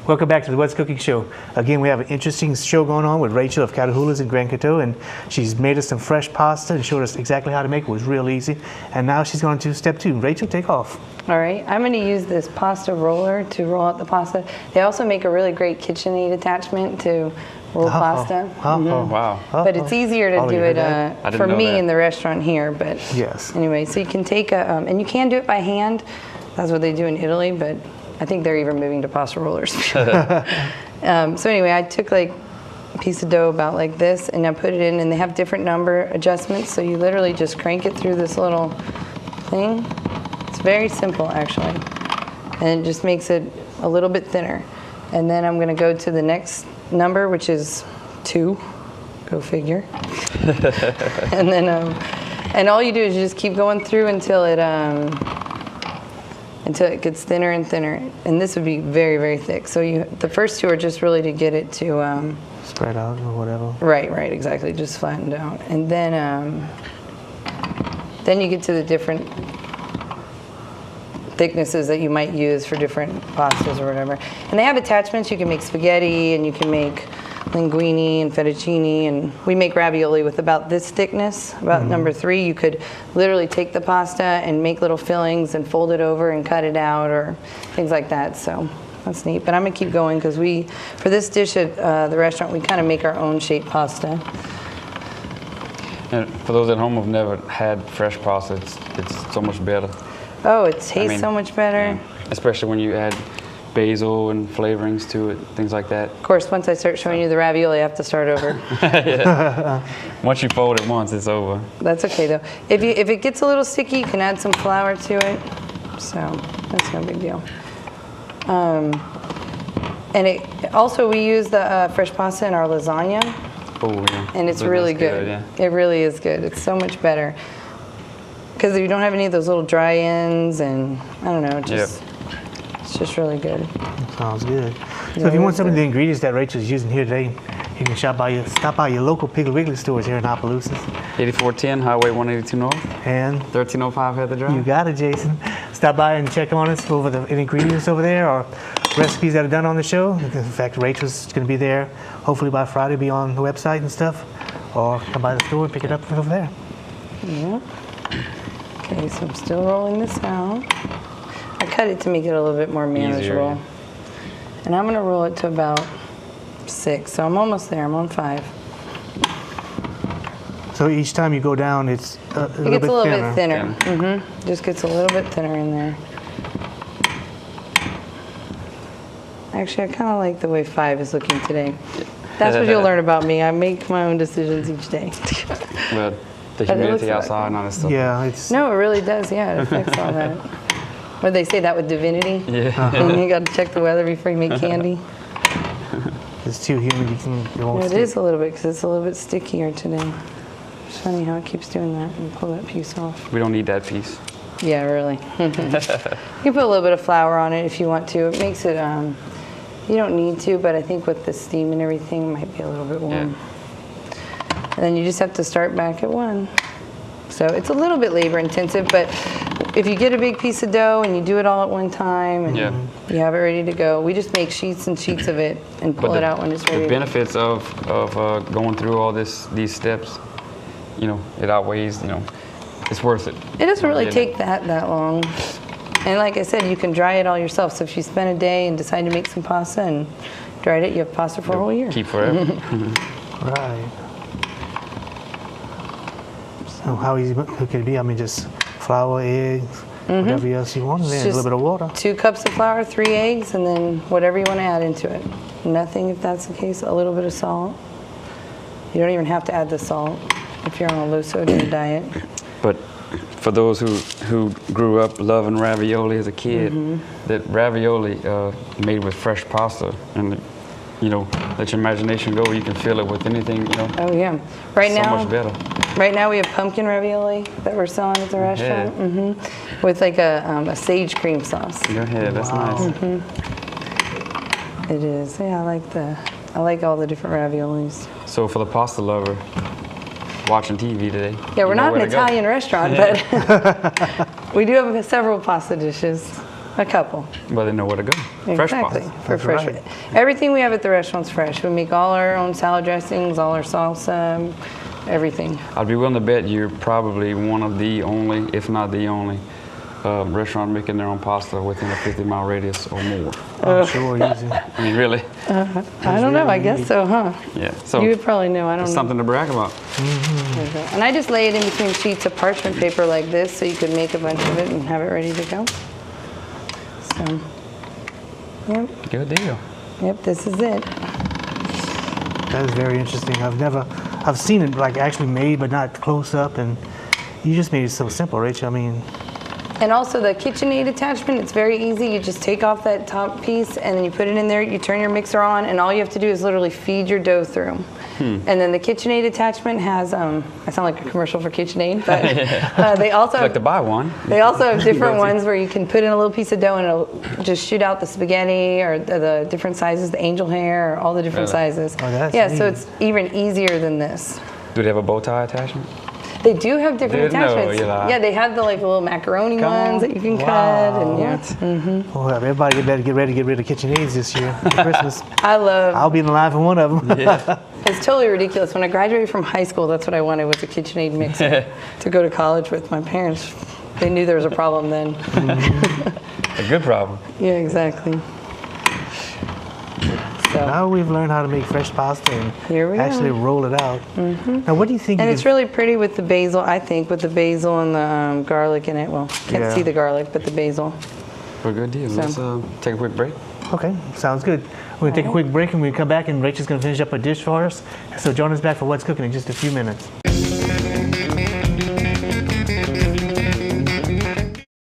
Welcome back to the What's Cooking Show. Again, we have an interesting show going on with Rachel of Catahoula's in Grand Coteau, and she's made us some fresh pasta and showed us exactly how to make it. It was real easy. And now she's going to step 2. Rachel, take off. All right, I'm going to use this pasta roller to roll out the pasta. They also make a really great KitchenAid attachment to roll pasta. Wow. But it's easier to do it for me in the restaurant here. But yes. Anyway, so you can take a, and you can do it by hand. That's what they do in Italy, but I think they're even moving to pasta rollers. So anyway, I took like a piece of dough about like this, and I put it in, and they have different number adjustments. So you literally just crank it through this little thing. It's very simple, actually, and it just makes it a little bit thinner. And then I'm going to go to the next number, which is 2. Go figure. And then, and all you do is you just keep going through until it gets thinner and thinner. And this would be very, very thick. So the first 2 are just really to get it to spread out or whatever. Right, exactly, just flattened out. And then you get to the different thicknesses that you might use for different pastas or whatever. And they have attachments. You can make spaghetti, and you can make linguine and fettuccine, and we make ravioli with about this thickness, about number 3. You could literally take the pasta and make little fillings and fold it over and cut it out or things like that. So that's neat. But I'm going to keep going because for this dish at the restaurant, we kind of make our own shaped pasta. And for those at home who've never had fresh pasta, it's so much better. Oh, it tastes so much better. Yeah. Especially when you add basil and flavorings to it, things like that. Of course, once I start showing you the ravioli, I have to start over. Once you fold it once, it's over. That's okay, though. If it gets a little sticky, you can add some flour to it. So that's no big deal. And also, we use the fresh pasta in our lasagna. Oh, yeah. And it's really good. Yeah. It really is good. It's so much better. Because you don't have any of those little dry ends, and I don't know, it's just really good. Sounds good. So if you want some of the ingredients that Rachel's using here today, you can stop by your local Piggly Wiggly stores here in Opelousas. 8410 Highway 182 North. And 1305 Heather Drive. You got it, Jason. Stop by and check on us over the ingredients over there, or recipes that are done on the show. In fact, Rachel's going to be there. Hopefully by Friday, be on the website and stuff. Or come by the store and pick it up over there. Yeah. Okay, so I'm still rolling this out. I cut it to make it a little bit more manageable. Easier. And I'm going to roll it to about 6. So I'm almost there. I'm on 5. So each time you go down, it's a little bit thinner. Just gets a little bit thinner in there. Actually, I kind of like the way 5 is looking today. That's what you'll learn about me. I make my own decisions each day. Well, the humidity outside and all that stuff. Yeah, it's... No, it really does. Yeah, it affects all that. What they say that with divinity? Yeah. And you got to check the weather before you make candy. It's too humid. It is a little bit because it's a little bit stickier today. It's funny how it keeps doing that. And pull that piece off. We don't need that piece. Yeah, really. You can put a little bit of flour on it if you want to. It makes it. You don't need to, but I think with the steam and everything, it might be a little bit warm. Yeah. And then you just have to start back at 1. So it's a little bit labor intensive, but if you get a big piece of dough and you do it all at one time and you have it ready to go, we just make sheets and sheets of it and pull it out when it's ready. The benefits of going through all these steps, it outweighs, it's worth it. It doesn't really take that long. And like I said, you can dry it all yourself. So if you spend a day and decide to make some pasta and dried it, you have pasta for a whole year. Keep forever. Right. So how easy could it be? I mean, just flour, eggs, whatever else you want, and then a little bit of water. 2 cups of flour, 3 eggs, and then whatever you want to add into it. Nothing, if that's the case, a little bit of salt. You don't even have to add the salt if you're on a low sodium diet. But for those who grew up loving ravioli as a kid, that ravioli made with fresh pasta, and let your imagination go. You can fill it with anything. Oh yeah, so much better. Right now we have pumpkin ravioli that we're selling at the restaurant, with like a sage cream sauce. Go ahead, that's nice. It is. Yeah, I like all the different raviolis. So for the pasta lover watching TV today, yeah, we're not an Italian restaurant, but we do have several pasta dishes. A couple. Well, they know where to go. Fresh Exactly. pasta. For That's fresh. right. Everything we have at the restaurant's fresh. We make all our own salad dressings, all our salsa, everything. I'd be willing to bet you're probably one of the only, if not the only, restaurant making their own pasta within a 50-mile radius or more. I'm sure, easy. I mean, really? I don't know. I guess so, huh? Yeah. So You would probably know. I don't it's know. something to brag about. And I just lay it in between sheets of parchment paper like this so you could make a bunch of it and have it ready to go. So, yep, Good deal. this is it. That is very interesting. I've seen it like actually made, but not close up, and you just made it so simple, Rachel. I mean, And also the KitchenAid attachment, it's very easy. You just take off that top piece and then you put it in there, you turn your mixer on, and all you have to do is literally feed your dough through. And then the KitchenAid attachment has, I sound like a commercial for KitchenAid, but they also I'd like to buy one. They also have different ones where you can put in a little piece of dough and it'll just shoot out the spaghetti or the different sizes, the angel hair, or all the different Really? sizes. Oh, that's yeah, so neat. it's even easier than this. Do they have a bow tie attachment? They do have different Didn't know, attachments. you lie. Yeah, they have the like little macaroni Come ones on. that you can cut, Wow. and yeah. well, everybody better get ready to get rid of KitchenAids this year for Christmas. I'll be in the line for one of them. Yeah. It's totally ridiculous. When I graduated from high school, that's what I wanted, was a KitchenAid mixer to go to college with. My parents, they knew there was a problem then. A good problem. Yeah, exactly. So, Now we've learned how to make fresh pasta and Here we actually go. roll it out. Now, what do you think? and you it's could- really pretty with the basil, I think, with the basil and the garlic in it. Well, can't Yeah. see the garlic, but the basil. Well, good deal. Let's take a quick break. Okay, sounds good. We're gonna take a quick break, and we come back, and Rachel's gonna finish up a dish for us. So join us back for What's Cooking in just a few minutes.